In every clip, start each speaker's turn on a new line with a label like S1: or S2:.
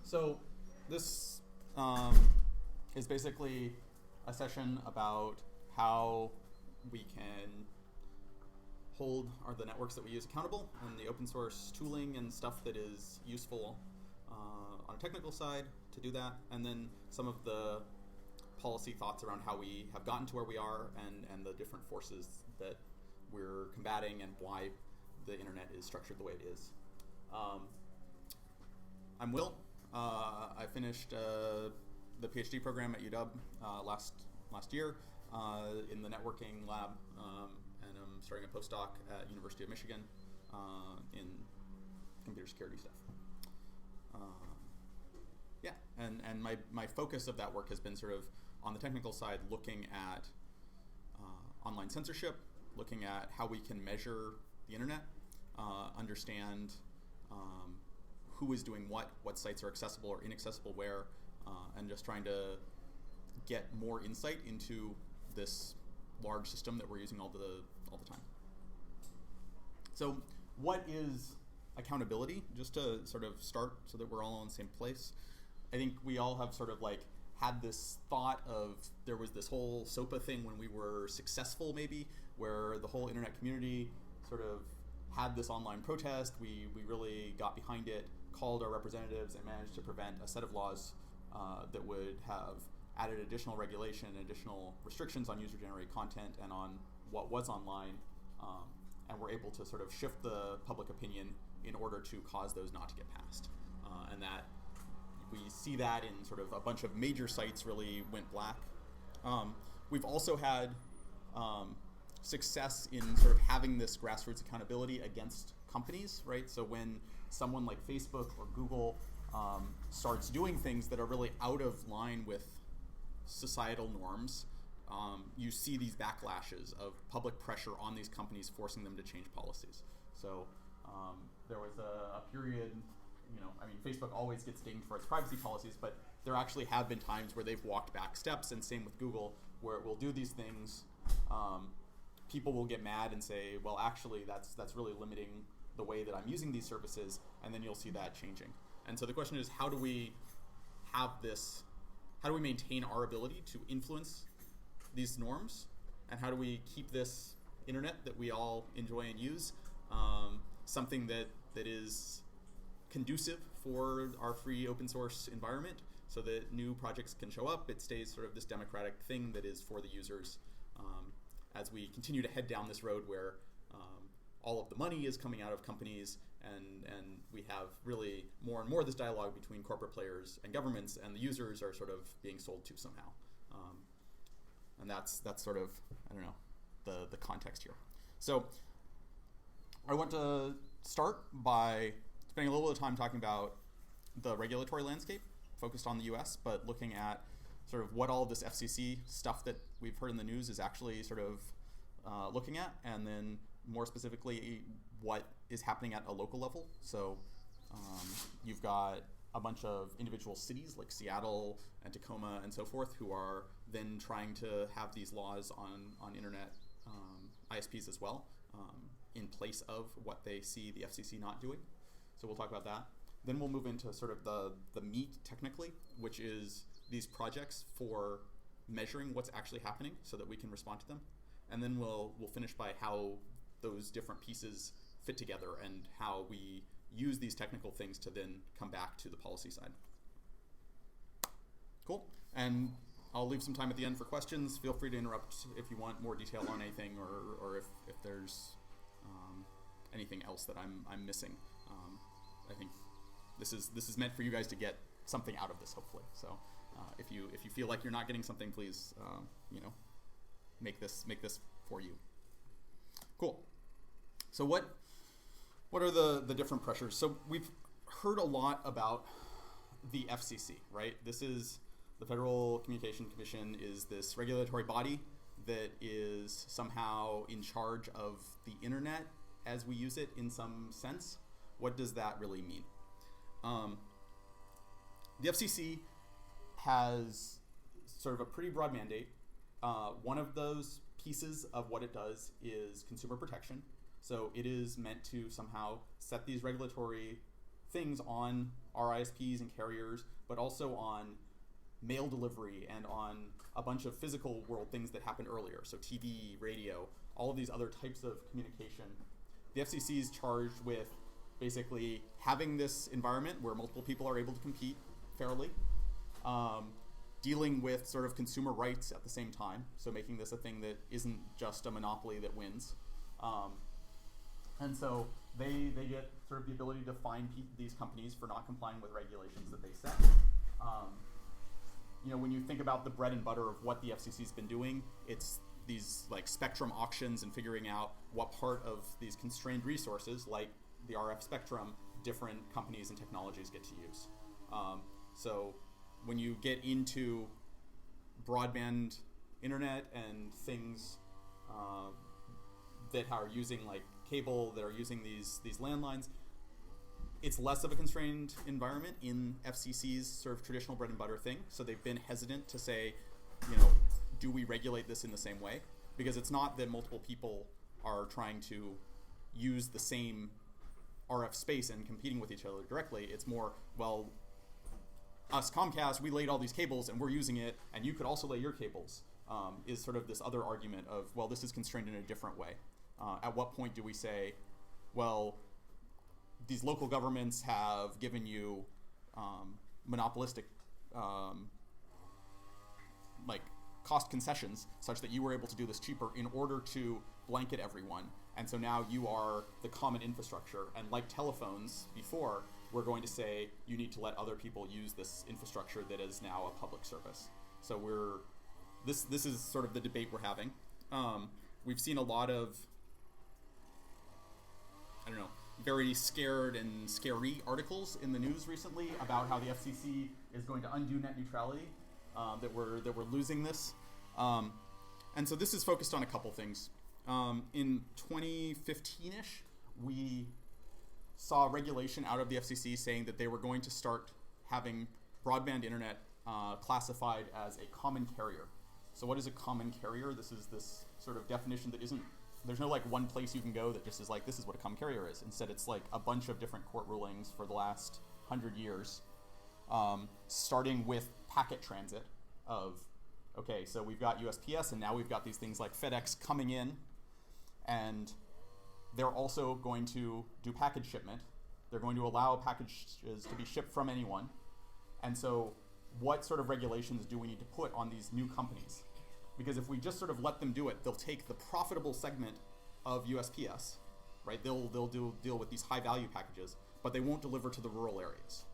S1: So this is basically a session about how we can hold the networks that we use accountable and the open source tooling and stuff that is useful on a technical side to do that, and then some of the policy thoughts around how we have gotten to where we are and the different forces that we're combating and why the internet is structured the way it is. I'm Will. I finished the PhD program at UW last year in the networking lab, and I'm starting a postdoc at University of Michigan in computer security stuff. Yeah, and my focus of that work has been sort of on the technical side, looking at online censorship, looking at how we can measure the internet, understand who is doing what sites are accessible or inaccessible where, and just trying to get more insight into this large system that we're using all the time. So what is accountability? Just to sort of start so that we're all in the same place. I think we all have sort of like had this thought of there was this whole SOPA thing when we were successful maybe, where the whole internet community sort of had this online protest. We really got behind it, called our representatives, and managed to prevent a set of laws that would have added additional regulation and additional restrictions on user-generated content and on what was online, and were able to sort of shift the public opinion in order to cause those not to get passed. And that we see that in sort of a bunch of major sites really went black. We've also had success in sort of having this grassroots accountability against companies, right? So when someone like Facebook or Google starts doing things that are really out of line with societal norms, you see these backlashes of public pressure on these companies forcing them to change policies. So there was a period, I mean, Facebook always gets dinged for its privacy policies, but there actually have been times where they've walked back steps, and same with Google, where it will do these things. People will get mad and say, well, actually, that's really limiting the way that I'm using these services, and then you'll see that changing. And so the question is, how do we maintain our ability to influence these norms, and how do we keep this internet that we all enjoy and use something that is conducive for our free open source environment, so that new projects can show up. It stays sort of this democratic thing that is for the users, as we continue to head down this road where all of the money is coming out of companies, and we have really more and more this dialogue between corporate players and governments, and the users are sort of being sold to somehow. And that's sort of, I don't know, the context here. So I want to start by spending a little bit of time talking about the regulatory landscape, focused on the US, but looking at sort of what all of this FCC stuff that we've heard in the news is actually sort of looking at, and then more specifically what is happening at a local level. So you've got a bunch of individual cities like Seattle and Tacoma and so forth who are then trying to have these laws on internet ISPs as well, in place of what they see the FCC not doing. So we'll talk about that. Then we'll move into sort of the meat technically, which is these projects for measuring what's actually happening so that we can respond to them. And then we'll finish by how those different pieces fit together and how we use these technical things to then come back to the policy side. Cool. And I'll leave some time at the end for questions. Feel free to interrupt if you want more detail on anything, or if there's anything else that I'm missing. I think this is meant for you guys to get something out of this, hopefully. So if you feel like you're not getting something, please make this for you. Cool. So what are the different pressures? So we've heard a lot about the FCC, right? This is the Federal Communications Commission, is this regulatory body that is somehow in charge of the internet as we use it in some sense. What does that really mean? The FCC has sort of a pretty broad mandate. One of those pieces of what it does is consumer protection. So it is meant to somehow set these regulatory things on our ISPs and carriers, but also on mail delivery and on a bunch of physical world things that happened earlier. So TV, radio, all of these other types of communication. The FCC is charged with basically having this environment where multiple people are able to compete fairly, dealing with sort of consumer rights at the same time, so making this a thing that isn't just a monopoly that wins. And so they get sort of the ability to fine these companies for not complying with regulations that they set. You know, when you think about the bread and butter of what the FCC's been doing, it's these like spectrum auctions and figuring out what part of these constrained resources, like the RF spectrum, different companies and technologies get to use. So when you get into broadband internet and things that are using like cable, that are using these landlines, it's less of a constrained environment in FCC's sort of traditional bread and butter thing. So they've been hesitant to say, you know, do we regulate this in the same way? Because it's not that multiple people are trying to use the same RF space and competing with each other directly. It's more, well, us Comcast, we laid all these cables and we're using it, and you could also lay your cables, is sort of this other argument of, well, this is constrained in a different way. At what point do we say, well, these local governments have given you monopolistic like cost concessions such that you were able to do this cheaper in order to blanket everyone, and so now you are the common infrastructure, and like telephones before, we're going to say you need to let other people use this infrastructure that is now a public service. So this is sort of the debate we're having. We've seen a lot of, I don't know, very scared and scary articles in the news recently about how the FCC is going to undo net neutrality, that we're losing this. And so this is focused on a couple things. In 2015-ish, we saw regulation out of the FCC saying that they were going to start having broadband internet classified as a common carrier. So what is a common carrier? This is this sort of definition that isn't, there's no like one place you can go that just is like, this is what a common carrier is. Instead, it's like a bunch of different court rulings for the last 100 years, starting with packet transit of, okay, so we've got USPS, and now we've got these things like FedEx coming in, and they're also going to do package shipment. They're going to allow packages to be shipped from anyone. And so what sort of regulations do we need to put on these new companies? Because if we just sort of let them do it, they'll take the profitable segment of USPS, right? They'll deal with these high value packages, but they won't deliver to the rural areas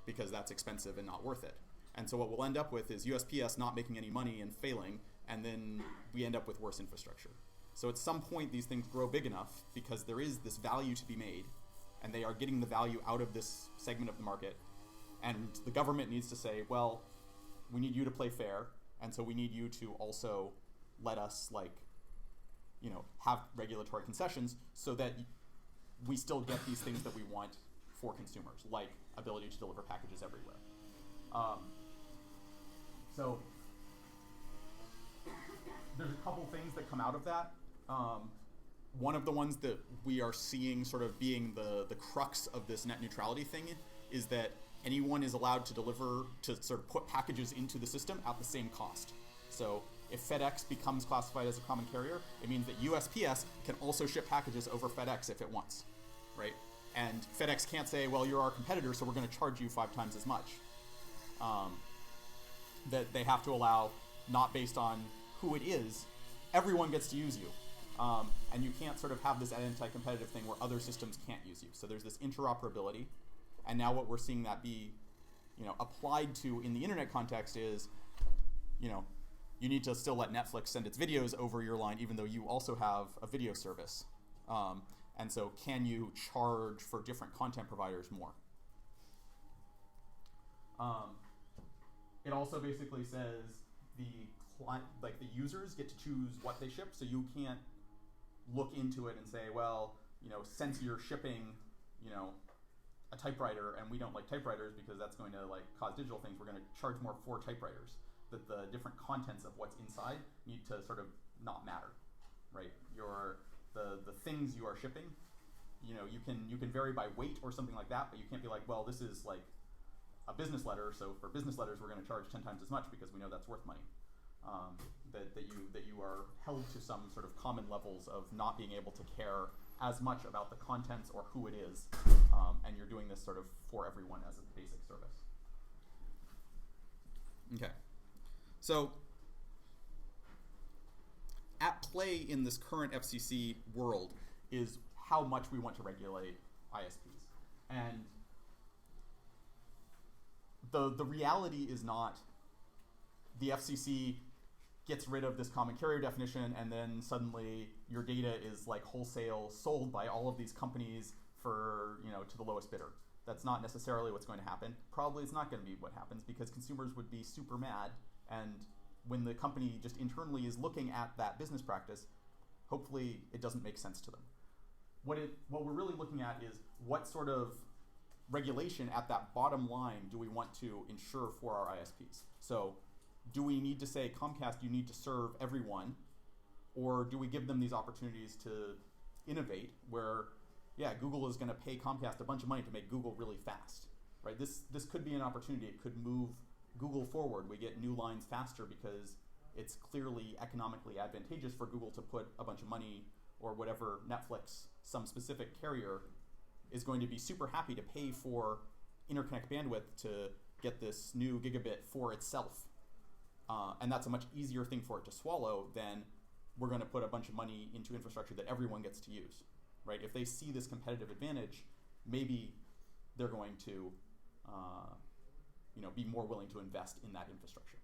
S1: because that's expensive and not worth it. And so what we'll end up with is USPS not making any money and failing, and then we end up with worse infrastructure. So at some point these things grow big enough because there is this value to be made, and they are getting the value out of this segment of the market, and the government needs to say, well, we need you to play fair, and so we need you to also let us, like, you know, have regulatory concessions so that we still get these things that we want for consumers, like ability to deliver packages everywhere. So there's a couple things that come out of that. One of the ones that we are seeing sort of being the crux of this net neutrality thing is that anyone is allowed to deliver, to sort of put packages into the system at the same cost. So if FedEx becomes classified as a common carrier, it means that USPS can also ship packages over FedEx if it wants, right? And FedEx can't say, well, you're our competitor, so we're going to charge you 5 times as much. That they have to allow, not based on who it is, everyone gets to use you. And you can't sort of have this anti-competitive thing where other systems can't use you. So there's this interoperability. And now what we're seeing that be, you know, applied to in the internet context is, you know, you need to still let Netflix send its videos over your line even though you also have a video service. And so can you charge for different content providers more? It also basically says the users get to choose what they ship, so you can't look into it and say, well, you know, since you're shipping, you know, a typewriter, and we don't like typewriters because that's going to like cause digital things, we're going to charge more for typewriters. That the different contents of what's inside need to sort of not matter, right? The things you are shipping you can vary by weight or something like that, but you can't be like, well, this is like a business letter, so for business letters we're going to charge 10 times as much because we know that's worth money. That you are held to some sort of common levels of not being able to care as much about the contents or who it is, and you're doing this sort of for everyone as a basic service. Okay, so at play in this current FCC world is how much we want to regulate ISPs. And the reality is not the FCC gets rid of this common carrier definition and then suddenly your data is like wholesale sold by all of these companies for, to the lowest bidder. That's not necessarily what's going to happen. Probably it's not going to be what happens because consumers would be super mad, and when the company just internally is looking at that business practice, hopefully it doesn't make sense to them. What we're really looking at is what sort of regulation at that bottom line do we want to ensure for our ISPs? So do we need to say, Comcast, you need to serve everyone, or do we give them these opportunities to innovate where, yeah, Google is going to pay Comcast a bunch of money to make Google really fast, right? This could be an opportunity. It could move Google forward. We get new lines faster because it's clearly economically advantageous for Google to put a bunch of money or whatever, Netflix, some specific carrier is going to be super happy to pay for interconnect bandwidth to get this new gigabit for itself. And that's a much easier thing for it to swallow than we're going to put a bunch of money into infrastructure that everyone gets to use, right? If they see this competitive advantage, maybe they're going to be more willing to invest in that infrastructure.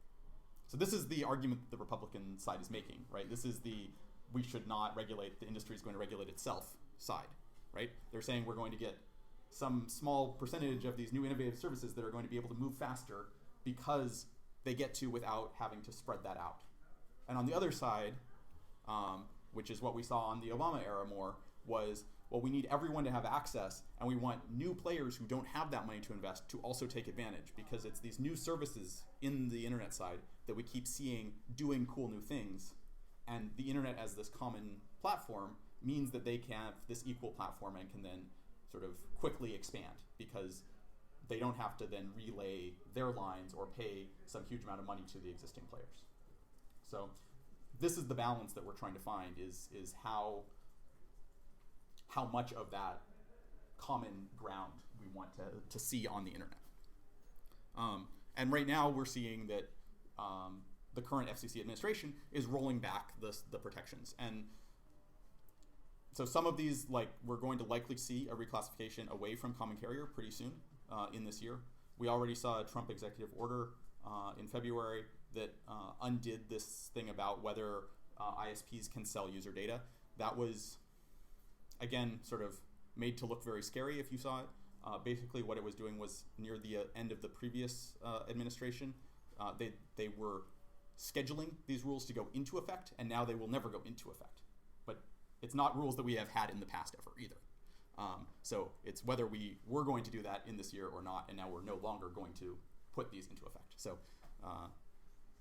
S1: So this is the argument that the Republican side is making, right? This is the we should not regulate, the industry is going to regulate itself side, right? They're saying we're going to get some small percentage of these new innovative services that are going to be able to move faster because they get to without having to spread that out. And on the other side, which is what we saw on the Obama era more, was, well, we need everyone to have access, and we want new players who don't have that money to invest to also take advantage, because it's these new services in the internet side that we keep seeing doing cool new things. And the internet as this common platform means that they can have this equal platform and can then sort of quickly expand because they don't have to then relay their lines or pay some huge amount of money to the existing players. So this is the balance that we're trying to find is how much of that common ground we want to see on the internet. And right now we're seeing that the current FCC administration is rolling back the protections. And so some of these, like, we're going to likely see a reclassification away from common carrier pretty soon in this year. We already saw a Trump executive order in February that undid this thing about whether ISPs can sell user data. That was, again, sort of made to look very scary if you saw it. Basically what it was doing was near the end of the previous administration, they were scheduling these rules to go into effect, and now they will never go into effect. But it's not rules that we have had in the past ever either. So it's whether we were going to do that in this year or not, and now we're no longer going to put these into effect. So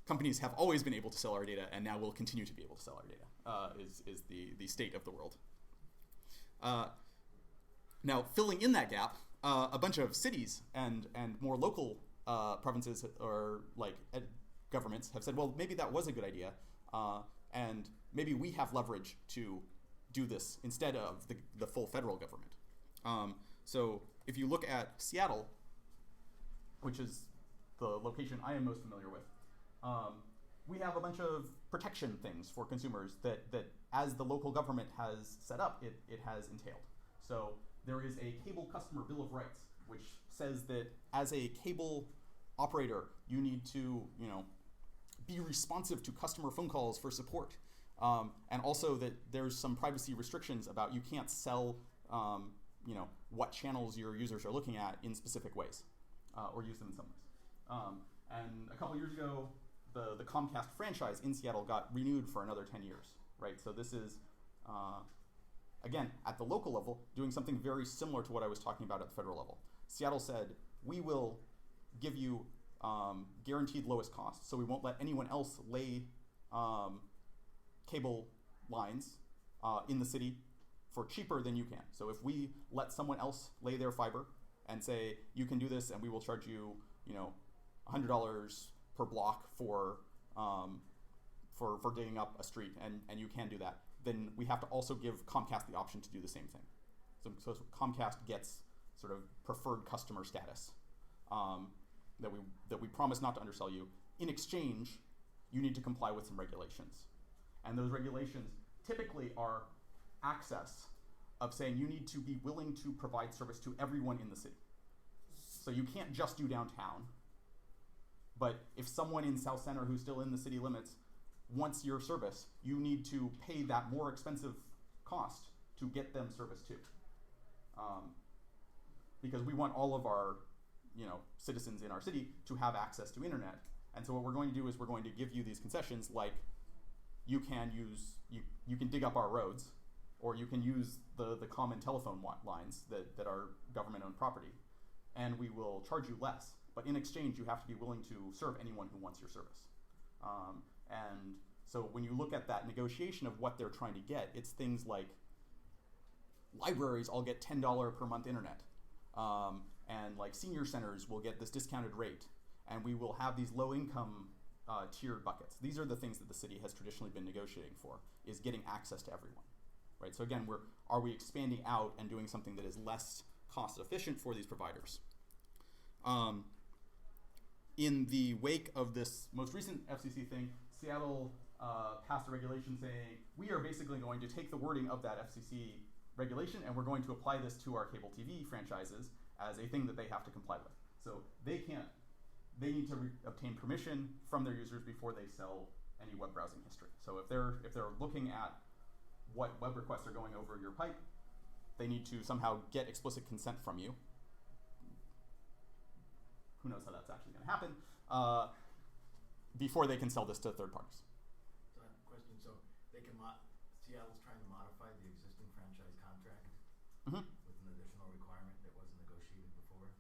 S1: companies have always been able to sell our data, and now will continue to be able to sell our data, is the state of the world. Now, filling in that gap, a bunch of cities and more local provinces or like governments have said, well, maybe that was a good idea, and maybe we have leverage to do this instead of the full federal government. So if you look at Seattle, which is the location I am most familiar with, we have a bunch of protection things for consumers that as the local government has set up, it has entailed. So there is a cable customer bill of rights, which says that as a cable operator, you need to, be responsive to customer phone calls for support. And also that there's some privacy restrictions about you can't sell, what channels your users are looking at in specific ways, or use them in some ways. And a couple years ago, the Comcast franchise in Seattle got renewed for another 10 years, right? So this is, again, at the local level, doing something very similar to what I was talking about at the federal level. Seattle said, we will give you guaranteed lowest cost, so we won't let anyone else lay cable lines in the city for cheaper than you can. So if we let someone else lay their fiber and say, you can do this and we will charge you, $100 per block for digging up a street, and you can do that, then we have to also give Comcast the option to do the same thing. So Comcast gets sort of preferred customer status that we promise not to undersell you. In exchange, you need to comply with some regulations. And those regulations typically are access, of saying you need to be willing to provide service to everyone in the city. So you can't just do downtown, but if someone in South Center who's still in the city limits wants your service, you need to pay that more expensive cost to get them service too. Because we want all of our citizens in our city to have access to internet. And so what we're going to do is we're going to give you these concessions, like you can dig up our roads, or you can use the common telephone lines that are government-owned property, and we will charge you less. But in exchange, you have to be willing to serve anyone who wants your service. And so when you look at that negotiation of what they're trying to get, it's things like libraries all get $10 per month internet, and like senior centers will get this discounted rate, and we will have these low-income tiered buckets. These are the things that the city has traditionally been negotiating for, is getting access to everyone. Right? So again, are we expanding out and doing something that is less cost efficient for these providers? In the wake of this most recent FCC thing, Seattle passed a regulation saying, we are basically going to take the wording of that FCC regulation and we're going to apply this to our cable TV franchises as a thing that they have to comply with. So they need to obtain permission from their users before they sell any web browsing history. So if they're looking at what web requests are going over your pipe, they need to somehow get explicit consent from you. Who knows how that's actually going to happen, before they can sell this to third parties.
S2: So I have a question. So they can Seattle's trying to modify the existing franchise contract with an additional requirement that wasn't negotiated before?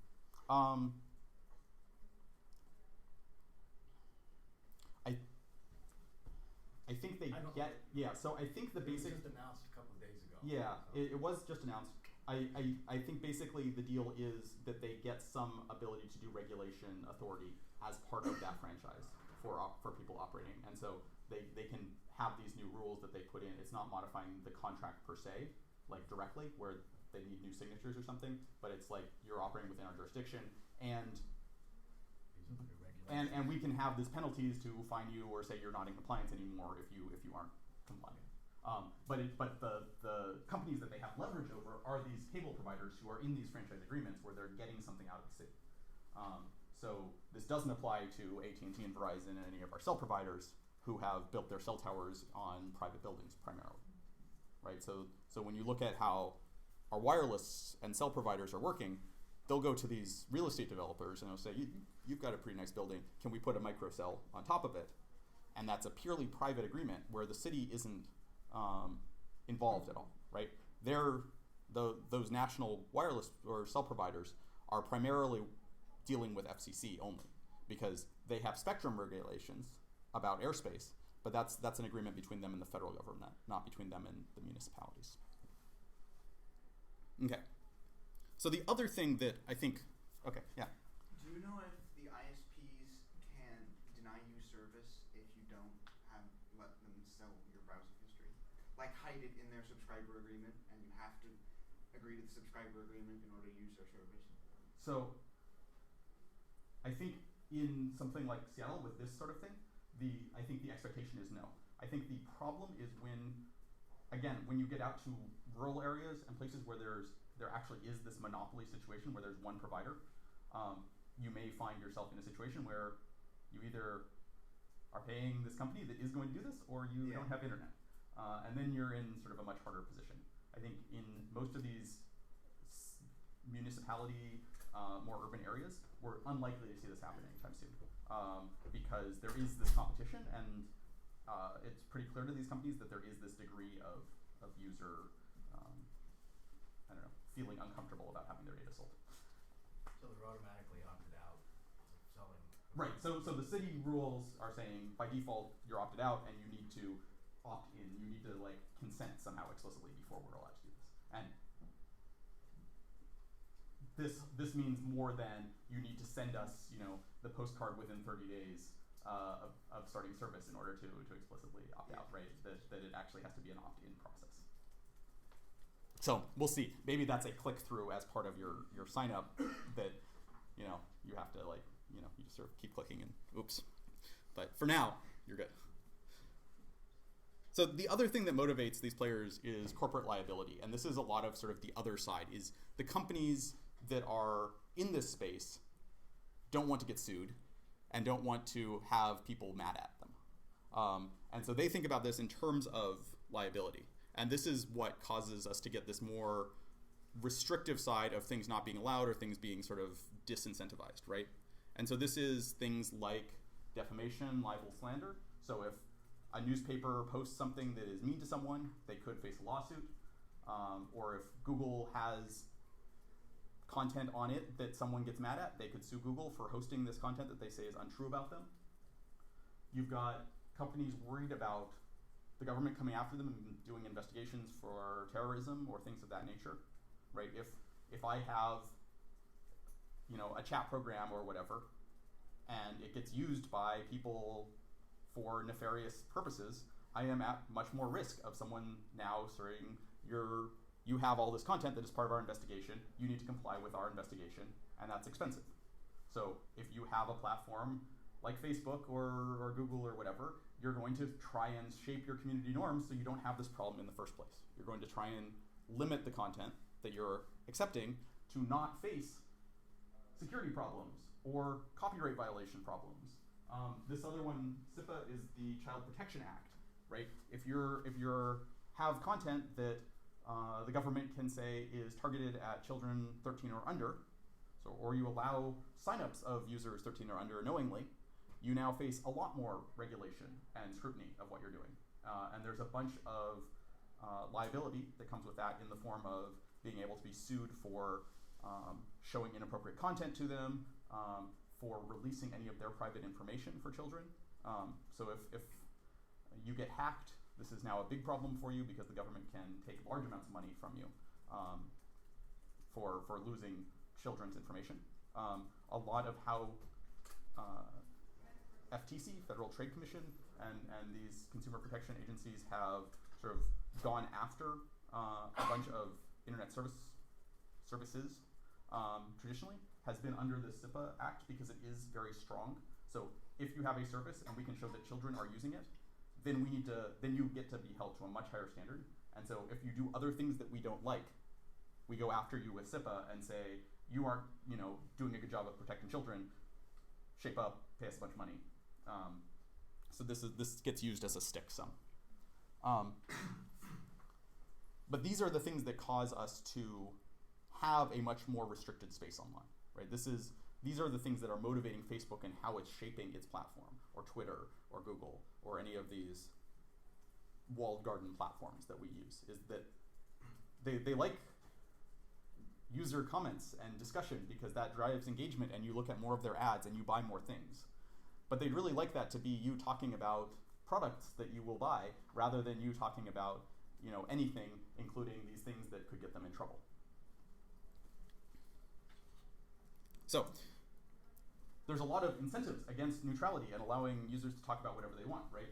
S1: I think they get, yeah, so I think the basic...
S2: It was just announced a couple of days ago.
S1: Yeah, so. It was just announced. I think basically the deal is that they get some ability to do regulation authority as part of that franchise for people operating. And so they can have these new rules that they put in. It's not modifying the contract per se, like directly, where they need new signatures or something, but it's like you're operating within our jurisdiction, and we can have these penalties to fine you or say you're not in compliance anymore if you aren't compliant. But the companies that they have leverage over are these cable providers who are in these franchise agreements where they're getting something out of the city. So this doesn't apply to AT&T and Verizon and any of our cell providers who have built their cell towers on private buildings primarily, right? So when you look at how our wireless and cell providers are working, they'll go to these real estate developers and they'll say, you've got a pretty nice building, can we put a microcell on top of it? And that's a purely private agreement where the city isn't involved at all, right? Those national wireless or cell providers are primarily dealing with FCC only because they have spectrum regulations about airspace, but that's an agreement between them and the federal government, not between them and the municipalities. Okay. So the other thing that I think, okay, yeah.
S3: Do you know if the ISPs can deny you service if you don't let them sell your browsing history? Like hide it in their subscriber agreement, and you have to agree to the subscriber agreement in order to use their service?
S1: So I think in something like Seattle with this sort of thing, I think the expectation is no. I think the problem is when you get out to rural areas and places where there actually is this monopoly situation where there's one provider, you may find yourself in a situation where you either are paying this company that is going to do this or you don't have internet. And then you're in sort of a much harder position. I think in most of these municipality, more urban areas, we're unlikely to see this happen anytime soon because there is this competition and it's pretty clear to these companies that there is this degree of user feeling uncomfortable about having their data sold.
S2: So they're automatically opted out of selling.
S1: Right. So the city rules are saying by default you're opted out and you need to opt in. You need to consent somehow explicitly before we're allowed to do this.
S4: And this means more than you need to send us, the postcard within 30 days of starting service in order to explicitly opt out, right? That it actually has to be an opt-in process. So we'll see. Maybe that's a click-through as part of your sign-up that, you have to you just sort of keep clicking and oops. But for now, you're good. So the other thing that motivates these players is corporate liability. And this is a lot of sort of the other side, is the companies that are in this space don't want to get sued and don't want to have people mad at them. And so they think about this in terms of liability. And this is what causes us to get this more restrictive side of things not being allowed or things being sort of disincentivized, right? And so this is things like defamation, libel, slander. So if a newspaper posts something that is mean to someone, they could face a lawsuit. Or if Google has content on it that someone gets mad at, they could sue Google for hosting this content that they say is untrue about them. You've got companies worried about the government coming after them and doing investigations for terrorism or things of that nature, right? If I have, a chat program or whatever, and it gets used by people for nefarious purposes, I am at much more risk of someone now saying, you have all this content that is part of our investigation, you need to comply with our investigation, and that's expensive. So if you have a platform like Facebook or Google or whatever, you're going to try and shape your community norms so you don't have this problem in the first place. You're going to try and limit the content that you're accepting to not face security problems or copyright violation problems. This other one, SIPA, is the Child Protection Act, right? If you're have content that the government can say is targeted at children 13 or under, or you allow signups of users 13 or under knowingly, you now face a lot more regulation and scrutiny of what you're doing. And there's a bunch of liability that comes with that in the form of being able to be sued for showing inappropriate content to them, for releasing any of their private information for children. So if you get hacked, this is now a big problem for you because the government can take large amounts of money from you for losing children's information. A lot of how FTC, Federal Trade Commission, and these consumer protection agencies have sort of gone after a bunch of internet services traditionally has been under the SIPA Act because it is very strong. So if you have a service and we can show that children are using it, then you get to be held to a much higher standard. And so if you do other things that we don't like, we go after you with SIPA and say, you aren't doing a good job of protecting children, shape up, pay us a bunch of money. So this gets used as a stick some. But these are the things that cause us to have a much more restricted space online, right? These are the things that are motivating Facebook and how it's shaping its platform, or Twitter, or Google, or any of these walled garden platforms that we use, is that they like user comments and discussion because that drives engagement and you look at more of their ads and you buy more things. But they'd really like that to be you talking about products that you will buy rather than you talking about anything, including these things that could get them in trouble. So there's a lot of incentives against neutrality and allowing users to talk about whatever they want, right?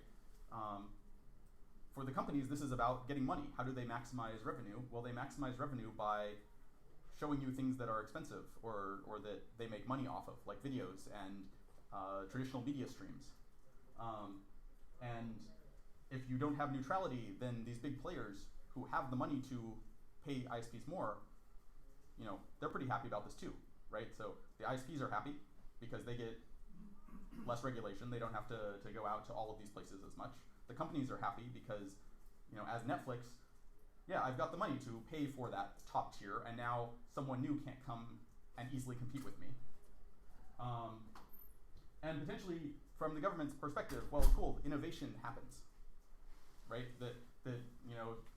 S4: For the companies, this is about getting money. How do they maximize revenue? Well, they maximize revenue by showing you things that are expensive or that they make money off of, like videos and traditional media streams. And if you don't have neutrality, then these big players who have the money to pay ISPs more, they're pretty happy about this too, right? So the ISPs are happy because they get less regulation. They don't have to go out to all of these places as much. The companies are happy because, as Netflix, I've got the money to pay for that top tier, and now someone new can't come and easily compete with me. And potentially, from the government's perspective, well, cool, innovation happens, right? That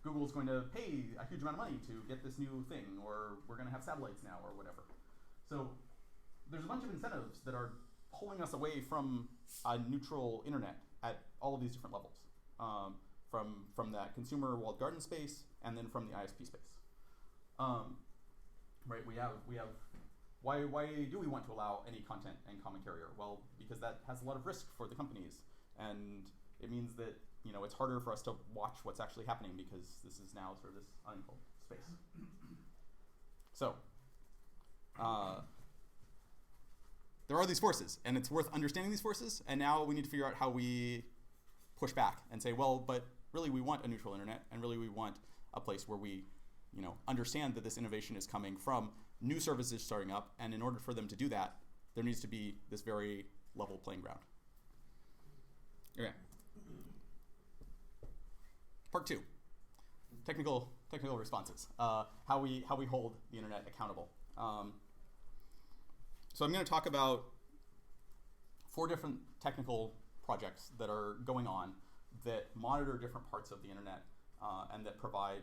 S4: Google's going to pay a huge amount of money to get this new thing, or we're going to have satellites now, or whatever. So there's a bunch of incentives that are pulling us away from a neutral internet at all of these different levels, from that consumer walled garden space, and then from the ISP space. right? We have. Why do we want to allow any content and common carrier? Well, because that has a lot of risk for the companies, and it means that it's harder for us to watch what's actually happening because this is now sort of this unenclosed space. So there are these forces, and it's worth understanding these forces. And now we need to figure out how we push back and say, well, but really we want a neutral internet, and really we want a place where we understand that this innovation is coming from new services starting up, and in order for them to do that, there needs to be this very level playing ground. Okay. Part 2, technical responses. How we hold the internet accountable. So I'm going to talk about 4 different technical projects that are going on that monitor different parts of the internet and that provide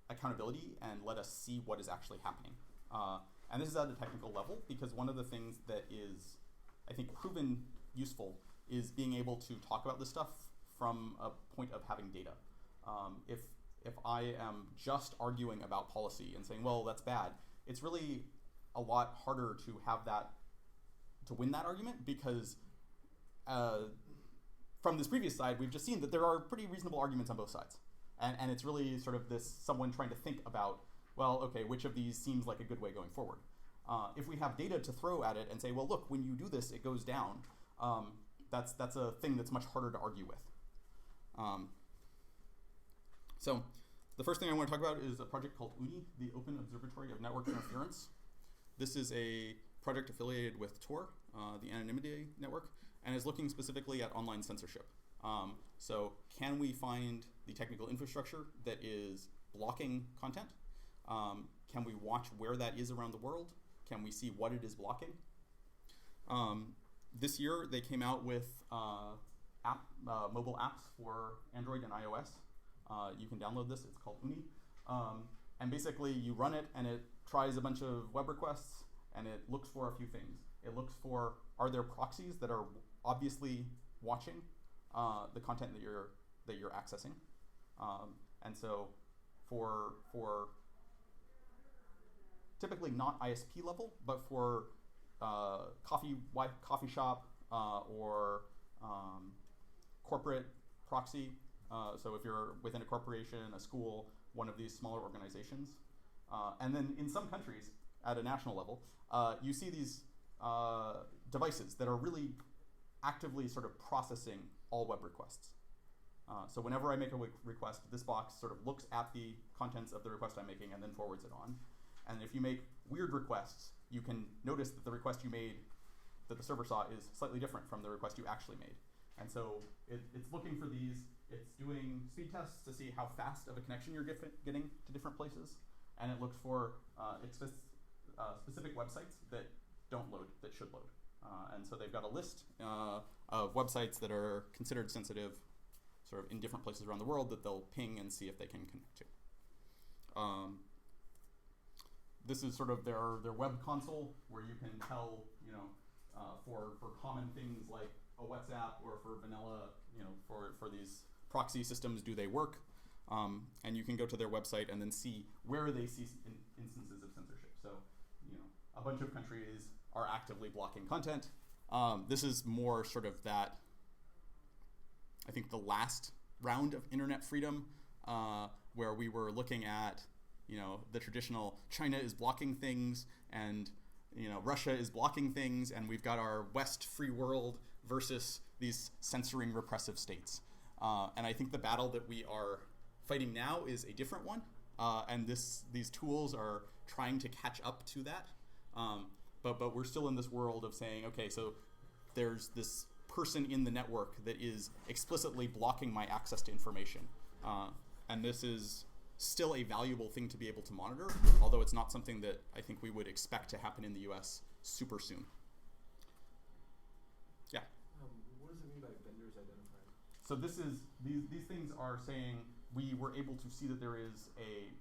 S4: accountability and let us see what is actually happening. And this is at a technical level because one of the things that is, I think, proven useful is being able to talk about this stuff from a point of having data. If I am just arguing about policy and saying, well, that's bad, it's really a lot harder to have that, to win that argument because from this previous side, we've just seen that there are pretty reasonable arguments on both sides. And it's really sort of this someone trying to think about, well, okay, which of these seems like a good way going forward? If we have data to throw at it and say, well, look, when you do this, it goes down, that's a thing that's much harder to argue with. So the first thing I want to talk about is a project called OONI, the Open Observatory of Network Interference. This is a project affiliated with Tor, the anonymity network, and is looking specifically at online censorship. So can we find the technical infrastructure that is blocking content? Can we watch where that is around the world? Can we see what it is blocking? This year they came out with mobile apps for Android and iOS. You can download this, it's called OONI. And basically you run it and it tries a bunch of web requests and it looks for a few things. It looks for, are there proxies that are obviously watching the content that you're accessing? And so for typically not ISP level, but for coffee shop or corporate proxy. So if you're within a corporation, a school, one of these smaller organizations. And then in some countries at a national level, you see these devices that are really actively sort of processing all web requests. So whenever I make a request, this box sort of looks at the contents of the request I'm making and then forwards it on. And if you make weird requests, you can notice that the request you made that the server saw is slightly different from the request you actually made. And so it's looking for these. It's doing speed tests to see how fast of a connection you're getting to different places. And it looks for specific websites that don't load, that should load. And so they've got a list of websites that are considered sensitive sort of in different places around the world that they'll ping and see if they can connect to. This is sort of their web console where you can tell, for common things like a WhatsApp or for vanilla, for these proxy systems, do they work? And you can go to their website and then see where they see instances of censorship. So, a bunch of countries are actively blocking content. This is more sort of that, I think the last round of internet freedom where we were looking at, the traditional China is blocking things and, Russia is blocking things, and we've got our West free world versus these censoring repressive states. And I think the battle that we are fighting now is a different one, and these tools are trying to catch up to that. But we're still in this world of saying, okay, so there's this person in the network that is explicitly blocking my access to information. And this is still a valuable thing to be able to monitor, although it's not something that I think we would expect to happen in the US super soon. Yeah?
S5: What does it mean by vendors identified?
S4: So this is, these things are saying we were able to see that there is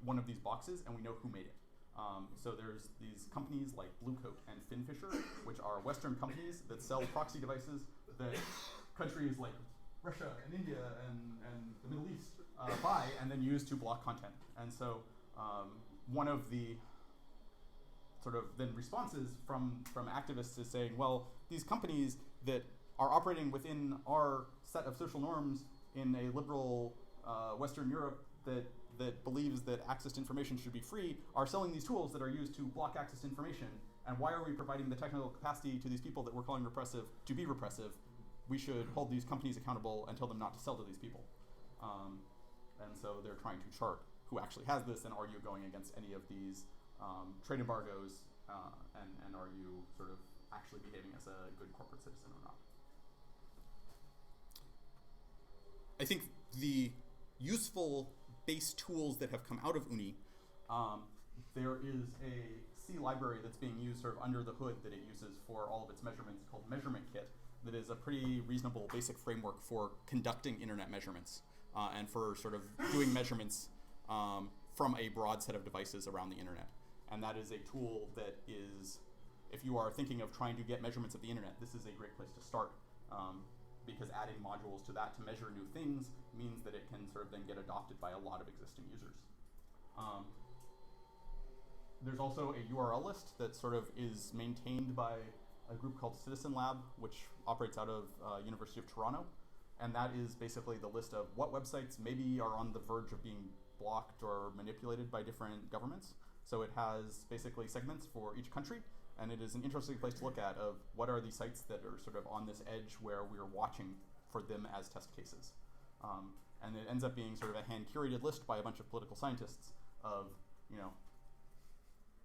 S4: one of these boxes and we know who made it. So there's these companies like Bluecoat and Finfisher, which are Western companies that sell proxy devices that countries like Russia and India and the Middle East buy and then use to block content. And so one of the sort of then responses from activists is saying, well, these companies that are operating within our set of social norms in a liberal Western Europe that believes that access to information should be free are selling these tools that are used to block access to information. And why are we providing the technical capacity to these people that we're calling repressive to be repressive? We should hold these companies accountable and tell them not to sell to these people. And so they're trying to chart who actually has this and are you going against any of these trade embargoes and are you sort of actually behaving as a good corporate citizen or not?
S1: I think the useful base tools that have come out of OONI,
S4: there is a C library that's being used sort of under the hood that it uses for all of its measurements called Measurement Kit that is a pretty reasonable basic framework for conducting internet measurements and for sort of doing measurements from a broad set of devices around the internet. And that is a tool that is, if you are thinking of trying to get measurements of the internet, this is a great place to start. Because adding modules to that to measure new things means that it can sort of then get adopted by a lot of existing users. There's also a URL list that sort of is maintained by a group called Citizen Lab, which operates out of University of Toronto. And that is basically the list of what websites maybe are on the verge of being blocked or manipulated by different governments. So it has basically segments for each country. And it is an interesting place to look at of what are these sites that are sort of on this edge where we're watching for them as test cases. And it ends up being sort of a hand-curated list by a bunch of political scientists of,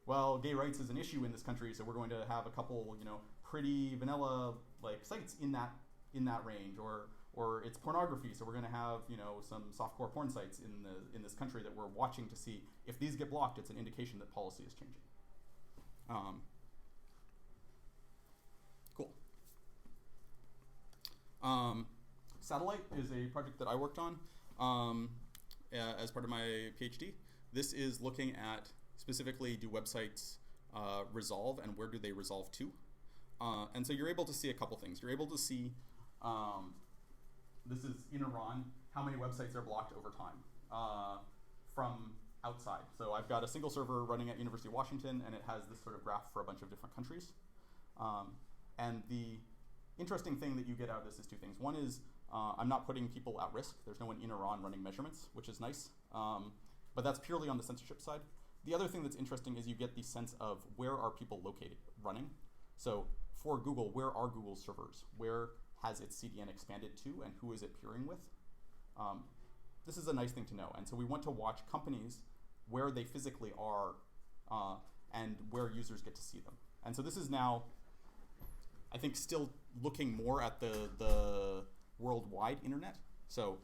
S4: well, gay rights is an issue in this country, so we're going to have a couple, pretty vanilla like sites in that range, or it's pornography, so we're going to have, some softcore porn sites in this country that we're watching to see if these get blocked. It's an indication that policy is changing. Cool. Satellite is a project that I worked on as part of my PhD. This is looking at specifically do websites resolve and where do they resolve to. And so you're able to see a couple things. You're able to see, this is in Iran, how many websites are blocked over time from outside. So I've got a single server running at University of Washington, and it has this sort of graph for a bunch of different countries. And the interesting thing that you get out of this is two things. One is I'm not putting people at risk. There's no one in Iran running measurements, which is nice. But that's purely on the censorship side. The other thing that's interesting is you get the sense of where are people located, running. So for Google, where are Google's servers? Where has its CDN expanded to, and who is it peering with? This is a nice thing to know. And so we want to watch companies where they physically are and where users get to see them. And so this is now, I think, still looking more at the worldwide internet. So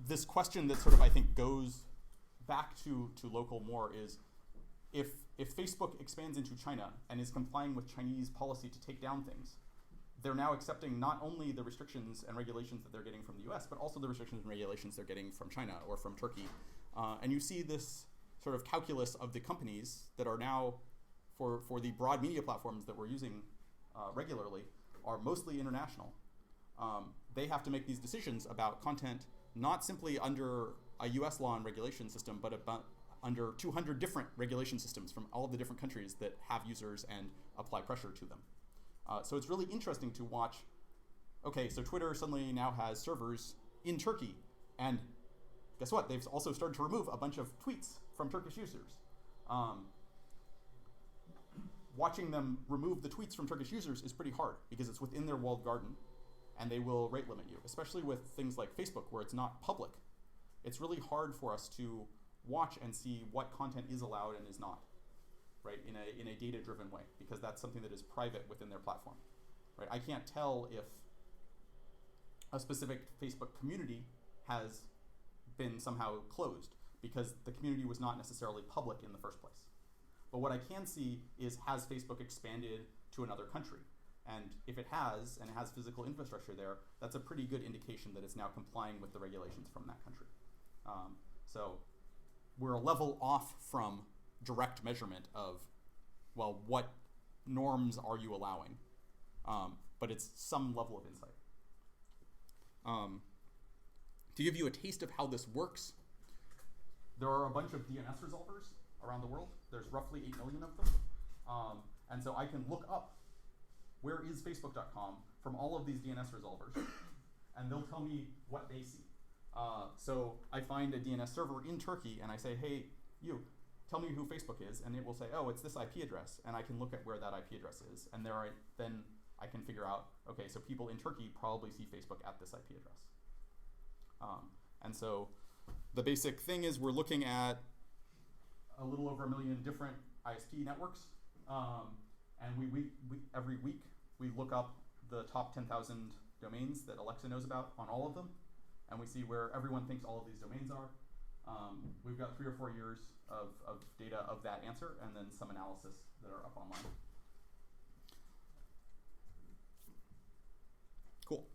S4: this question that sort of, I think, goes back to local more is if Facebook expands into China and is complying with Chinese policy to take down things, they're now accepting not only the restrictions and regulations that they're getting from the US, but also the restrictions and regulations they're getting from China or from Turkey. And you see this sort of calculus of the companies that are now, for the broad media platforms that we're using regularly, are mostly international. They have to make these decisions about content not simply under a US law and regulation system, but under 200 different regulation systems from all of the different countries that have users and apply pressure to them. So it's really interesting to watch, okay, so Twitter suddenly now has servers in Turkey, and guess what? They've also started to remove a bunch of tweets from Turkish users. Watching them remove the tweets from Turkish users is pretty hard because it's within their walled garden, and they will rate limit you, especially with things like Facebook where it's not public. It's really hard for us to watch and see what content is allowed and is not, right, in a data-driven way, because that's something that is private within their platform, right? I can't tell if a specific Facebook community has been somehow closed because the community was not necessarily public in the first place. But what I can see is, has Facebook expanded to another country? And if it has, and it has physical infrastructure there, that's a pretty good indication that it's now complying with the regulations from that country. So we're a level off from direct measurement of, well, what norms are you allowing? But it's some level of insight. to give you a taste of how this works, there are a bunch of DNS resolvers around the world. There's roughly 8 million of them. And so I can look up where is Facebook.com from all of these DNS resolvers, and they'll tell me what they see. So I find a DNS server in Turkey, and I say, hey, you, tell me who Facebook is, and it will say, oh, it's this IP address, and I can look at where that IP address is, and then I can figure out, okay, so people in Turkey probably see Facebook at this IP address. And so the basic thing is we're looking at a little over 1 million different ISP networks, and we every week we look up the top 10,000 domains that Alexa knows about on all of them, and we see where everyone thinks all of these domains are. We've got 3 or 4 years of data of that answer, and then some analysis that are up online. Cool.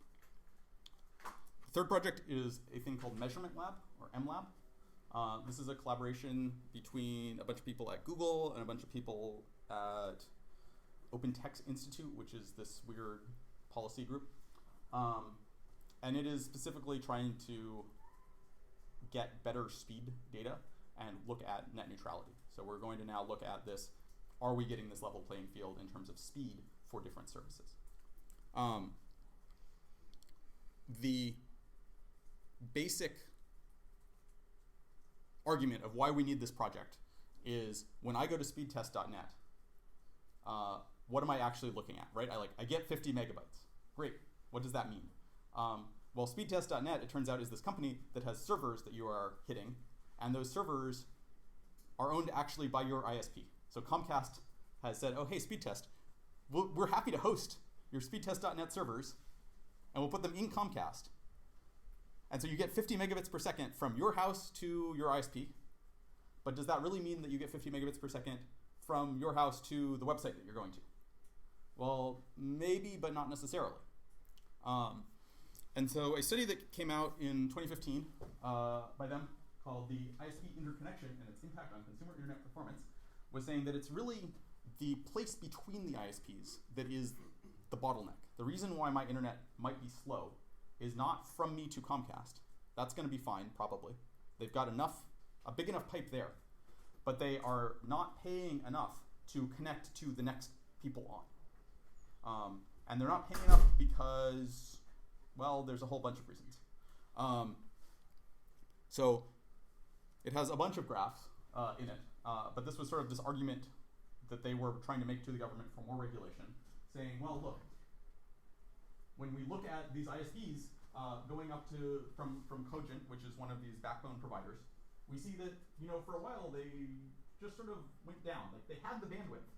S4: The third project is a thing called Measurement Lab, or MLAB. This is a collaboration between a bunch of people at Google and a bunch of people at Open Text Institute, which is this weird policy group. And it is specifically trying to get better speed data and look at net neutrality. So we're going to now look at this, are we getting this level playing field in terms of speed for different services? The basic argument of why we need this project is when I go to speedtest.net, what am I actually looking at, right? I get 50 megabytes. Great. What does that mean? Well, speedtest.net, it turns out, is this company that has servers that you are hitting, and those servers are owned actually by your ISP. So Comcast has said, oh, hey, Speedtest, we're happy to host your speedtest.net servers, and we'll put them in Comcast. And so you get 50 megabits per second from your house to your ISP. But does that really mean that you get 50 megabits per second from your house to the website that you're going to? Well, maybe, but not necessarily. And so a study that came out in 2015 by them called the ISP Interconnection and its impact on consumer internet performance was saying that it's really the place between the ISPs that is the bottleneck. The reason why my internet might be slow is not from me to Comcast. That's going to be fine, probably. They've got a big enough pipe there. But they are not paying enough to connect to the next people on. And they're not paying enough because, well, there's a whole bunch of reasons. So it has a bunch of graphs in it, but this was sort of this argument that they were trying to make to the government for more regulation, saying, well, look, when we look at these ISPs going up to from Cogent, which is one of these backbone providers, we see that for a while they just sort of went down. Like they had the bandwidth,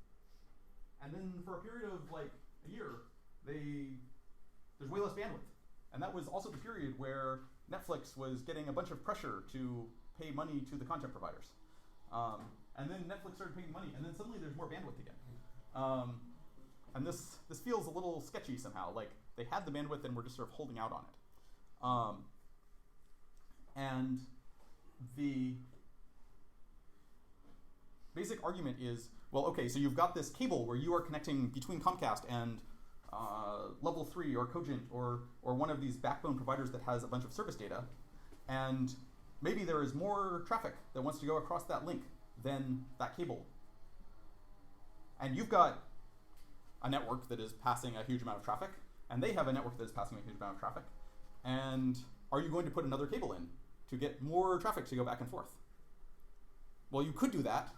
S4: and then for a period of like a year, there's way less bandwidth. And that was also the period where Netflix was getting a bunch of pressure to pay money to the content providers. And then Netflix started paying money, and then suddenly there's more bandwidth again. And this feels a little sketchy somehow. Like they had the bandwidth and we're just sort of holding out on it. And the basic argument is, well, okay, so you've got this cable where you are connecting between Comcast and Level 3 or Cogent or one of these backbone providers that has a bunch of service data, and maybe there is more traffic that wants to go across that link than that cable. And you've got a network that is passing a huge amount of traffic, and they have a network that is passing a huge amount of traffic. And are you going to put another cable in to get more traffic to go back and forth? Well, you could do that,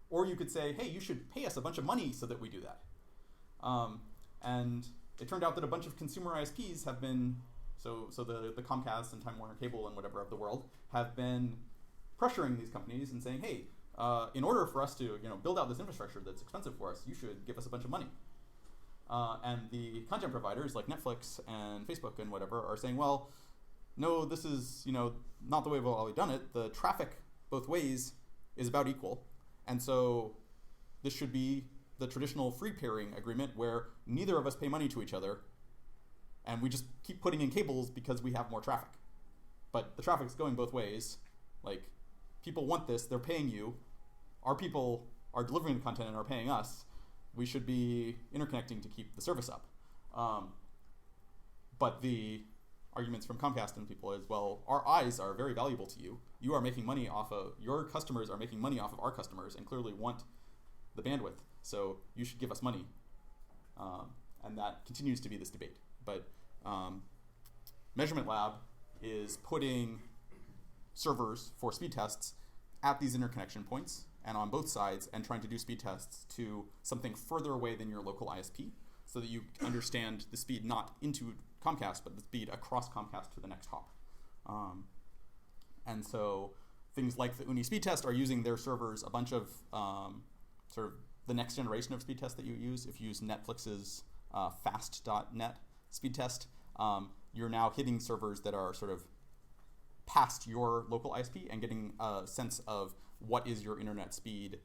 S4: or you could say, hey, you should pay us a bunch of money so that we do that. And it turned out that a bunch of consumer ISPs have been, so the Comcast and Time Warner Cable and whatever of the world have been pressuring these companies and saying, hey, in order for us to build out this infrastructure that's expensive for us, you should give us a bunch of money. And the content providers like Netflix and Facebook and whatever are saying, well, no, this is not the way we've always done it. The traffic both ways is about equal, and so this should be the traditional free pairing agreement where neither of us pay money to each other, and we just keep putting in cables because we have more traffic. But the traffic's going both ways. Like, people want this, they're paying you. Our people are delivering the content and are paying us. We should be interconnecting to keep the service up. But the arguments from Comcast and people is, well, our eyes are very valuable to you. You are making money off of, your customers are making money off of our customers and clearly want the bandwidth, so you should give us money. And that continues to be this debate. But Measurement Lab is putting servers for speed tests at these interconnection points and on both sides and trying to do speed tests to something further away than your local ISP so that you understand the speed not into Comcast, but the speed across Comcast to the next hop. And so things like the OONI speed test are using their servers, a bunch of sort of the next generation of speed test that you use. If you use Netflix's fast.net speed test, you're now hitting servers that are sort of past your local ISP and getting a sense of what is your internet speed,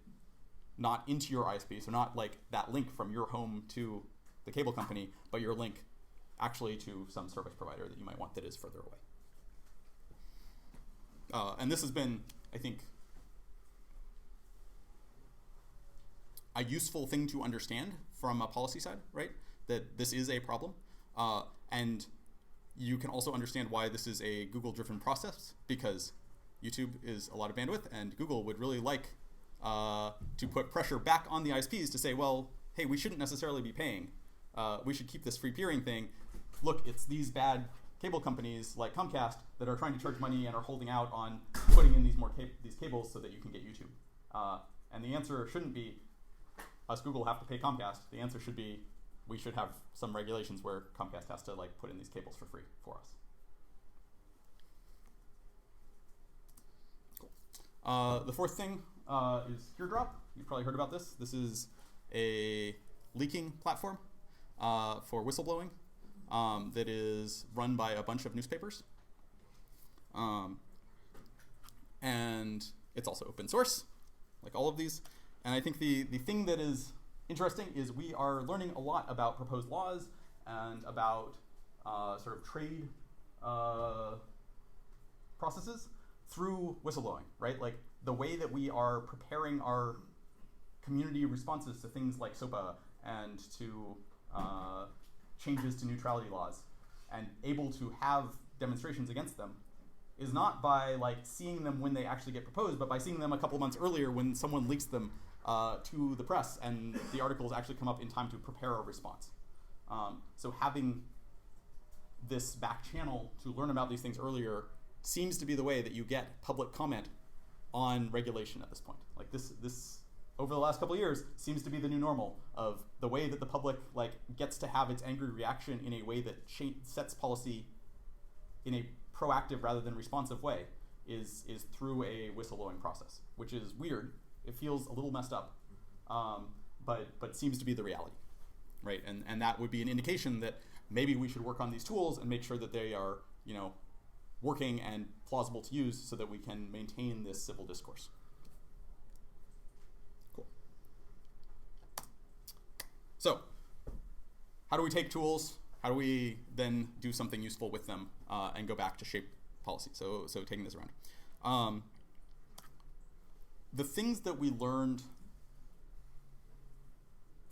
S4: not into your ISP, so not like that link from your home to the cable company, but your link actually to some service provider that you might want that is further away. And this has been, I think, a useful thing to understand from a policy side, right? That this is a problem. And you can also understand why this is a Google-driven process, because YouTube is a lot of bandwidth, and Google would really like to put pressure back on the ISPs to say, well, hey, we shouldn't necessarily be paying. We should keep this free peering thing. Look, it's these bad cable companies like Comcast that are trying to charge money and are holding out on putting in these cables so that you can get YouTube. And the answer shouldn't be, us Google have to pay Comcast. The answer should be, we should have some regulations where Comcast has to like put in these cables for free for us. Cool. The fourth thing is Teardrop. You've probably heard about this. This is a leaking platform for whistleblowing that is run by a bunch of newspapers. And it's also open source, like all of these. And I think the thing that is interesting is we are learning a lot about proposed laws and about sort of trade processes through whistleblowing, right? Like the way that we are preparing our community responses to things like SOPA and to changes to neutrality laws and able to have demonstrations against them is not by like seeing them when they actually get proposed, but by seeing them a couple months earlier when someone leaks them to the press and the articles actually come up in time to prepare a response. So having this back channel to learn about these things earlier seems to be the way that you get public comment on regulation at this point. Like this over the last couple of years seems to be the new normal of the way that the public like gets to have its angry reaction in a way that sets policy in a proactive rather than responsive way is through a whistleblowing process, which is weird. It feels a little messed up, but seems to be the reality, right? And that would be an indication that maybe we should work on these tools and make sure that they are, you know, working and plausible to use so that we can maintain this civil discourse. Cool. So, how do we take tools? How do we then do something useful with them and go back to shape policy? So taking this around. The things that we learned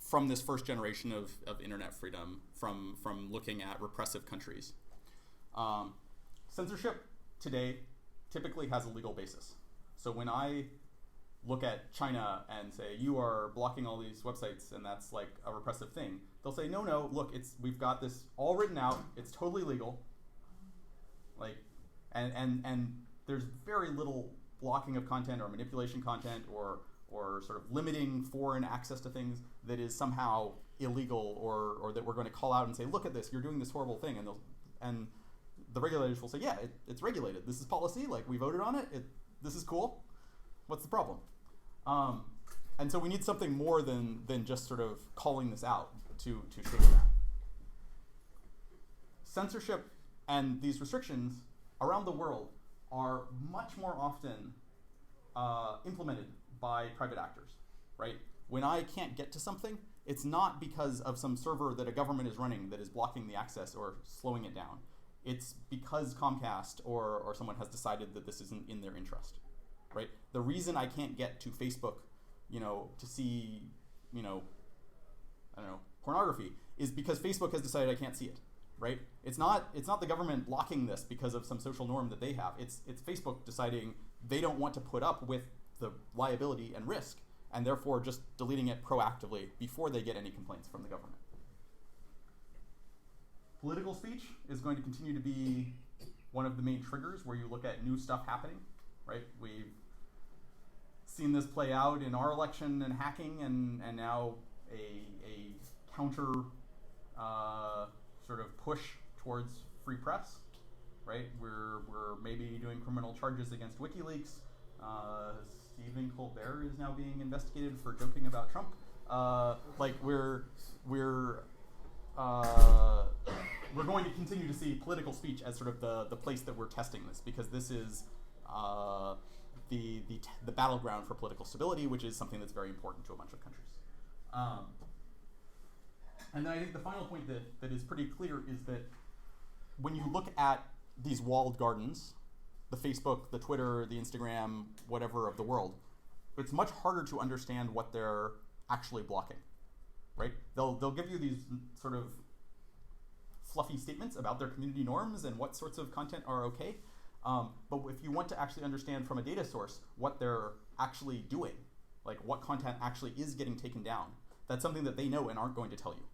S4: from this first generation of internet freedom, from looking at repressive countries. Censorship today typically has a legal basis. So when I look at China and say, you are blocking all these websites and that's like a repressive thing, they'll say, no, look, we've got this all written out, it's totally legal. Like, and there's very little blocking of content or manipulation content or sort of limiting foreign access to things that is somehow illegal or that we're going to call out and say, look at this, you're doing this horrible thing. And the regulators will say, yeah, it's regulated. This is policy, like we voted on it. This is cool. What's the problem? And so we need something more than just sort of calling this out to shape that. Censorship and these restrictions around the world are much more often implemented by private actors, right? When I can't get to something, it's not because of some server that a government is running that is blocking the access or slowing it down. It's because Comcast or someone has decided that this isn't in their interest, right? The reason I can't get to Facebook, to see, pornography is because Facebook has decided I can't see it. right? It's not the government blocking this because of some social norm that they have. It's Facebook deciding they don't want to put up with the liability and risk, and therefore just deleting it proactively before they get any complaints from the government. Political speech is going to continue to be one of the main triggers where you look at new stuff happening, right? We've seen this play out in our election and hacking, and now a counter sort of push towards free press, right? We're maybe doing criminal charges against WikiLeaks. Stephen Colbert is now being investigated for joking about Trump. We're going to continue to see political speech as sort of the place that we're testing this, because this is the battleground for political stability, which is something that's very important to a bunch of countries. And then I think the final point that is pretty clear is that when you look at these walled gardens, the Facebook, the Twitter, the Instagram, whatever of the world, it's much harder to understand what they're actually blocking, right? They'll give you these sort of fluffy statements about their community norms and what sorts of content are okay. But if you want to actually understand from a data source what they're actually doing, like what content actually is getting taken down, that's something that they know and aren't going to tell you,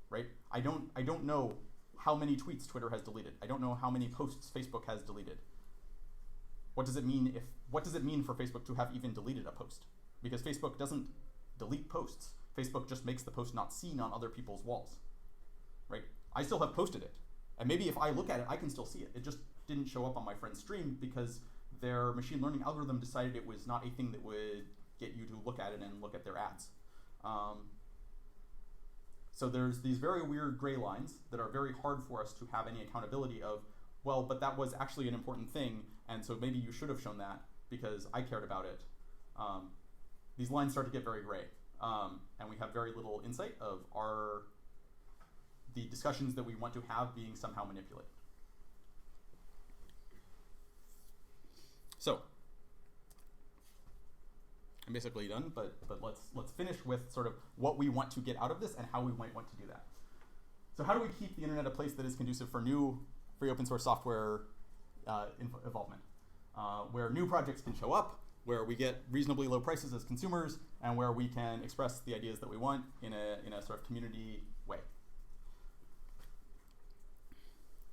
S4: right? I don't know how many tweets Twitter has deleted. I don't know how many posts Facebook has deleted. What does it mean for Facebook to have even deleted a post? Because Facebook doesn't delete posts. Facebook just makes the post not seen on other people's walls, right? I still have posted it. And maybe if I look at it, I can still see it. It just didn't show up on my friend's stream because their machine learning algorithm decided it was not a thing that would get you to look at it and look at their ads. So there's these very weird gray lines that are very hard for us to have any accountability of, well, but that was actually an important thing, and so maybe you should have shown that because I cared about it. These lines start to get very gray, and we have very little insight of the discussions that we want to have being somehow manipulated. So I'm basically done, but let's finish with sort of what we want to get out of this and how we might want to do that. So how do we keep the internet a place that is conducive for new free open source software involvement, where new projects can show up, where we get reasonably low prices as consumers, and where we can express the ideas that we want in a sort of community way?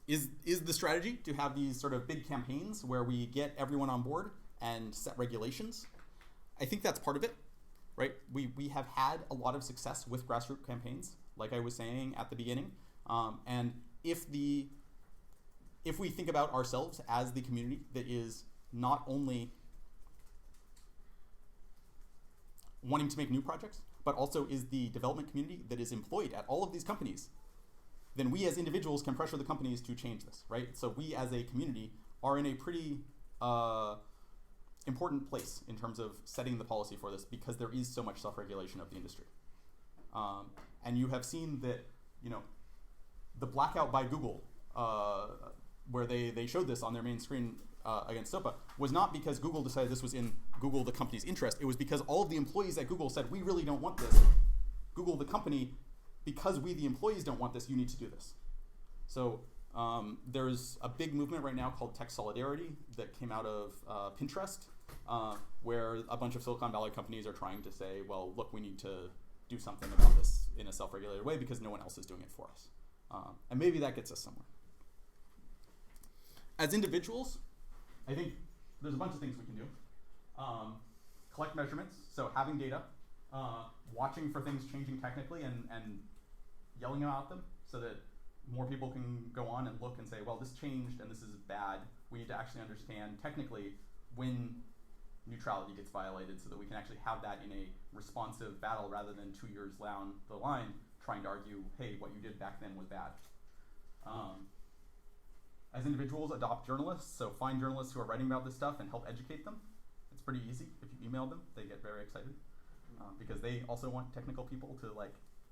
S4: Is the strategy to have these sort of big campaigns where we get everyone on board and set regulations? I think that's part of it, right? We have had a lot of success with grassroots campaigns, like I was saying at the beginning. And if we think about ourselves as the community that is not only wanting to make new projects, but also is the development community that is employed at all of these companies, then we as individuals can pressure the companies to change this, right? So we as a community are in a pretty important place in terms of setting the policy for this, because there is so much self-regulation of the industry. And you have seen that, the blackout by Google, where they showed this on their main screen against SOPA, was not because Google decided this was in Google, the company's interest. It was because all of the employees at Google said, we really don't want this. Google, the company, because we, the employees, don't want this, you need to do this. So there's a big movement right now called Tech Solidarity that came out of Pinterest, where a bunch of Silicon Valley companies are trying to say, well, look, we need to do something about this in a self-regulated way because no one else is doing it for us. And maybe that gets us somewhere. As individuals, I think there's a bunch of things we can do. Collect measurements, so having data, watching for things changing technically and yelling about them so that more people can go on and look and say, well, this changed and this is bad. We need to actually understand technically when neutrality gets violated so that we can actually have that in a responsive battle rather than 2 years down the line trying to argue, hey, what you did back then was bad. As individuals, adopt journalists, so find journalists who are writing about this stuff and help educate them. It's pretty easy. If you email them, they get very excited because they also want technical people to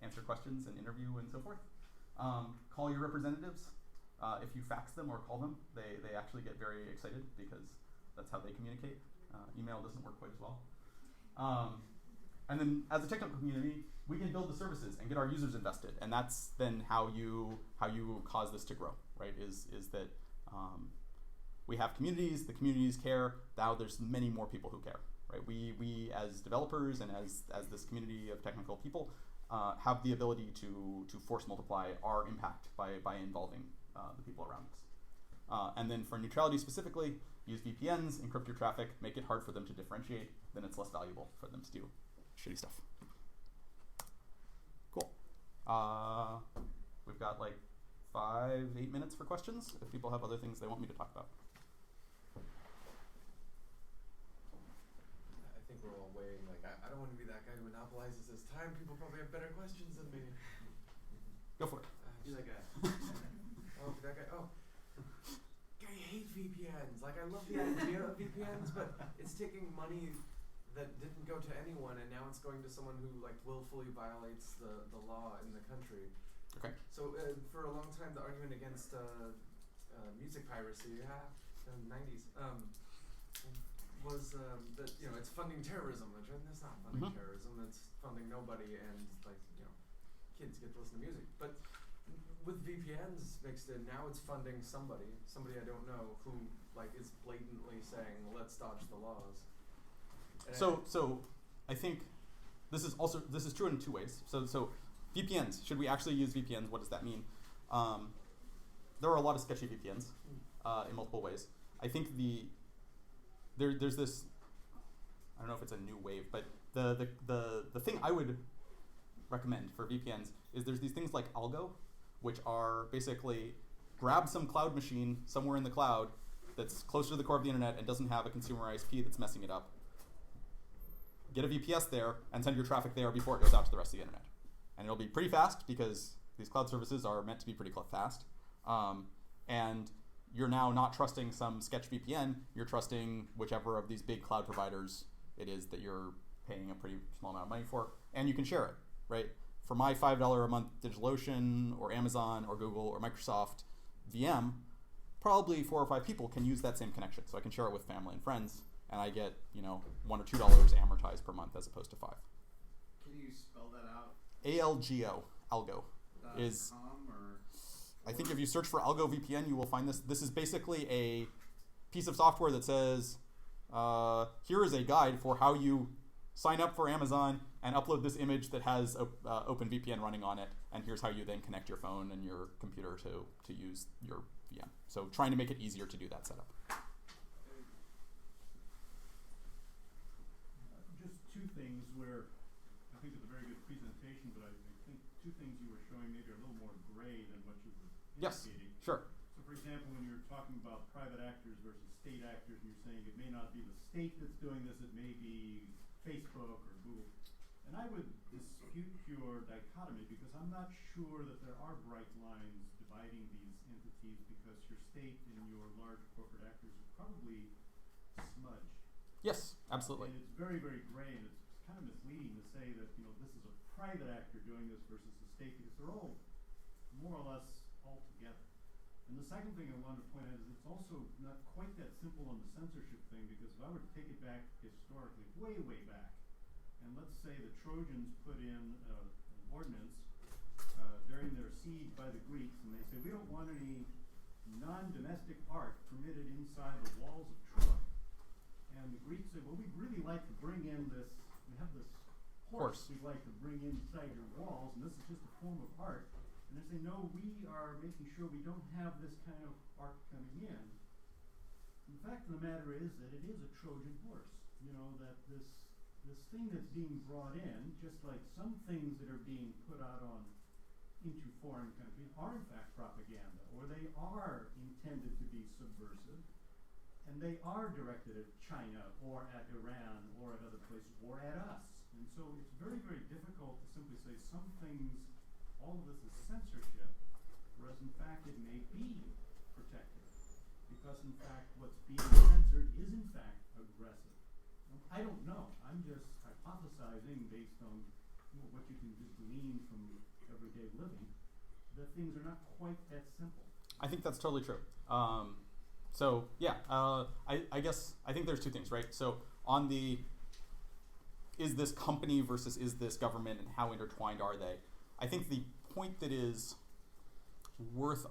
S4: answer questions and interview and so forth. Call your representatives. If you fax them or call them, they actually get very excited because that's how they communicate. Email doesn't work quite as well. And then as a technical community, we can build the services and get our users invested, and that's then how you cause this to grow, right? Is that we have communities, the communities care. Now there's many more people who care, right? We as developers and as this community of technical people have the ability to force multiply our impact by involving the people around us. And then for neutrality specifically, use VPNs, encrypt your traffic, make it hard for them to differentiate. Then it's less valuable for them to do shitty stuff. Cool. We've got like 5-8 minutes for questions if people have other things they want me to talk about.
S5: I think we're all waiting. Like, I don't want to be that guy who monopolizes his time. People probably have better questions than me.
S4: Go for it.
S2: Be that guy.
S5: Oh, that guy. Oh. I hate VPNs. Like, I love the idea of VPNs, but it's taking money that didn't go to anyone, and now it's going to someone who like willfully violates the law in the country.
S4: Okay.
S5: So for a long time, the argument against music piracy, in the 90s, was that it's funding terrorism. That's not funding terrorism. It's funding nobody, and kids get to listen to music. But with VPNs mixed in, now it's funding somebody I don't know who is blatantly saying, let's dodge the laws.
S4: So I think this is true in two ways. So VPNs, should we actually use VPNs? What does that mean? There are a lot of sketchy VPNs in multiple ways. I think there's this, I don't know if it's a new wave, but the thing I would recommend for VPNs is there's these things like Algo, which are basically grab some cloud machine somewhere in the cloud that's closer to the core of the internet and doesn't have a consumer ISP that's messing it up. Get a VPS there and send your traffic there before it goes out to the rest of the internet. And it'll be pretty fast because these cloud services are meant to be pretty fast. And you're now not trusting some sketch VPN, you're trusting whichever of these big cloud providers it is that you're paying a pretty small amount of money for, and you can share it, right? For my $5 a month DigitalOcean or Amazon or Google or Microsoft VM, probably 4 or 5 people can use that same connection. So I can share it with family and friends, and I get $1 or $2 amortized per month as opposed to 5.
S3: Can you spell that out?
S4: ALGO, Algo, is. I think if you search for Algo VPN, you will find this. This is basically a piece of software that says, here is a guide for how you sign up for Amazon and upload this image that has OpenVPN running on it, and here's how you then connect your phone and your computer to use your VM. So trying to make it easier to do that setup.
S6: Just two things where I think it's a very good presentation, but I think two things you were showing maybe are a little more gray than what you were indicating.
S4: Yes, sure.
S6: So for example, when you're talking about private actors versus state actors, and you're saying it may not be the state that's doing this, it may be Facebook or Google. And I would dispute your dichotomy because I'm not sure that there are bright lines dividing these entities because your state and your large corporate actors are probably smudged.
S4: Yes, absolutely.
S6: And it's very, very gray, and it's kind of misleading to say that this is a private actor doing this versus the state because they're all more or less all together. And the second thing I wanted to point out is it's also not quite that simple on the censorship thing because if I were to take it back historically, way, way back, and let's say the Trojans put in an ordinance during their siege by the Greeks, and they say, we don't want any non-domestic art permitted inside the walls of Troy. And the Greeks say, well, we'd really like to bring in this, we have this horse we'd like to bring inside your walls, and this is just a form of art. And they say, no, we are making sure we don't have this kind of art coming in. And the fact of the matter is that it is a Trojan horse. That this thing that's being brought in, just like some things that are being put out into foreign countries are in fact propaganda, or they are intended to be subversive, and they are directed at China or at Iran or at other places or at us. And so it's very, very difficult to simply say some things, all of this is censorship, whereas in fact it may be protected, because in fact what's being censored is in fact aggressive. I don't know. I'm just hypothesizing based on what you can just glean from everyday living, that things are not quite that simple.
S4: I think that's totally true. I guess I think there's two things, right? So on the is this company versus is this government, and how intertwined are they? I think the point that is worth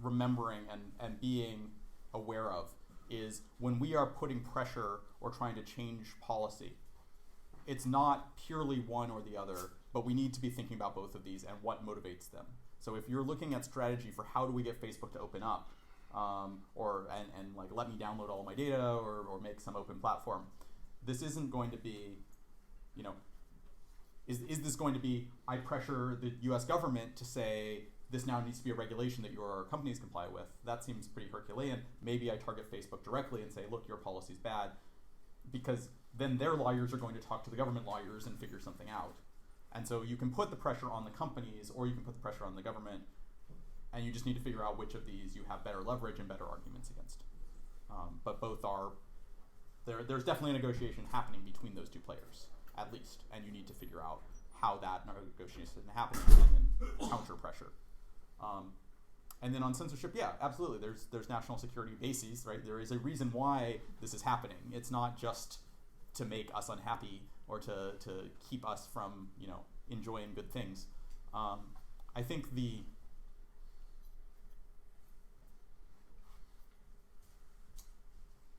S4: remembering and being aware of is when we are putting pressure or trying to change policy, it's not purely one or the other, but we need to be thinking about both of these and what motivates them. So if you're looking at strategy for how do we get Facebook to open up, and like let me download all my data or make some open platform, this isn't going to be, you know, is this going to be I pressure the US government to say this now needs to be a regulation that your companies comply with? That seems pretty Herculean. Maybe I target Facebook directly and say, look, your policy's bad, because then their lawyers are going to talk to the government lawyers and figure something out. And so you can put the pressure on the companies or you can put the pressure on the government, and you just need to figure out which of these you have better leverage and better arguments against. But both are, there's definitely a negotiation happening between those two players, at least, and you need to figure out how that negotiation happens and then counter pressure. And then on censorship, yeah, absolutely. There's national security bases, right? There is a reason why this is happening. It's not just to make us unhappy or to keep us from, you know, enjoying good things. I think the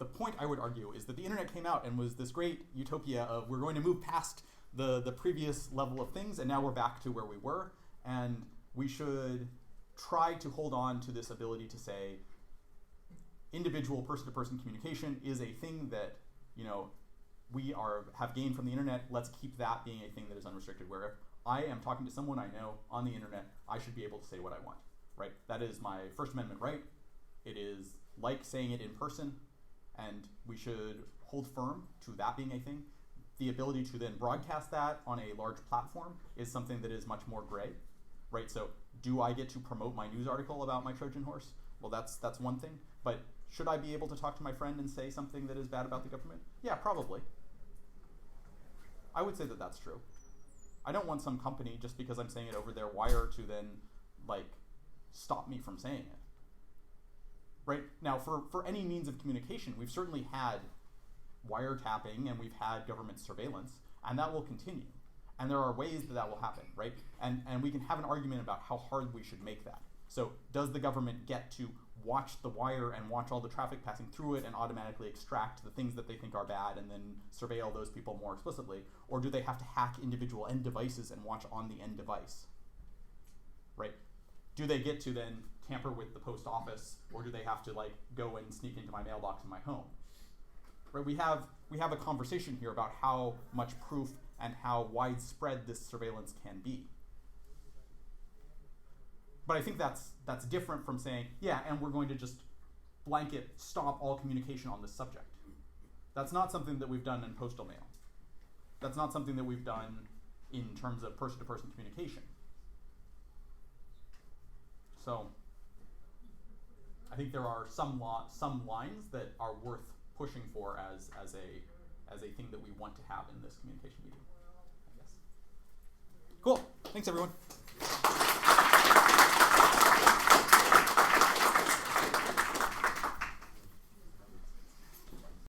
S4: point I would argue is that the internet came out and was this great utopia of we're going to move past the previous level of things and now we're back to where we were, and we should try to hold on to this ability to say individual person-to-person communication is a thing that, you know, we have gained from the internet. Let's keep that being a thing that is unrestricted, where if I am talking to someone I know on the internet, I should be able to say what I want, right? That is my First Amendment right. It is like saying it in person, and we should hold firm to that being a thing. The ability to then broadcast that on a large platform is something that is much more gray, right? So do I get to promote my news article about my Trojan horse? Well, that's one thing. But should I be able to talk to my friend and say something that is bad about the government? Yeah, probably. I would say that that's true. I don't want some company, just because I'm saying it over their wire, to then, like, stop me from saying it. Right? Now, for any means of communication, we've certainly had wiretapping and we've had government surveillance, and that will continue. And there are ways that will happen, right? And we can have an argument about how hard we should make that. So does the government get to watch the wire and watch all the traffic passing through it and automatically extract the things that they think are bad and then surveil those people more explicitly? Or do they have to hack individual end devices and watch on the end device? Right? Do they get to then tamper with the post office, or do they have to, like, go and sneak into my mailbox in my home? Right? We have a conversation here about how much proof and how widespread this surveillance can be. But I think that's different from saying, yeah, and we're going to just blanket stop all communication on this subject. That's not something that we've done in postal mail. That's not something that we've done in terms of person-to-person communication. So I think there are some lines that are worth pushing for as a thing that we want to have in this communication medium, I guess. Cool. Thanks, everyone.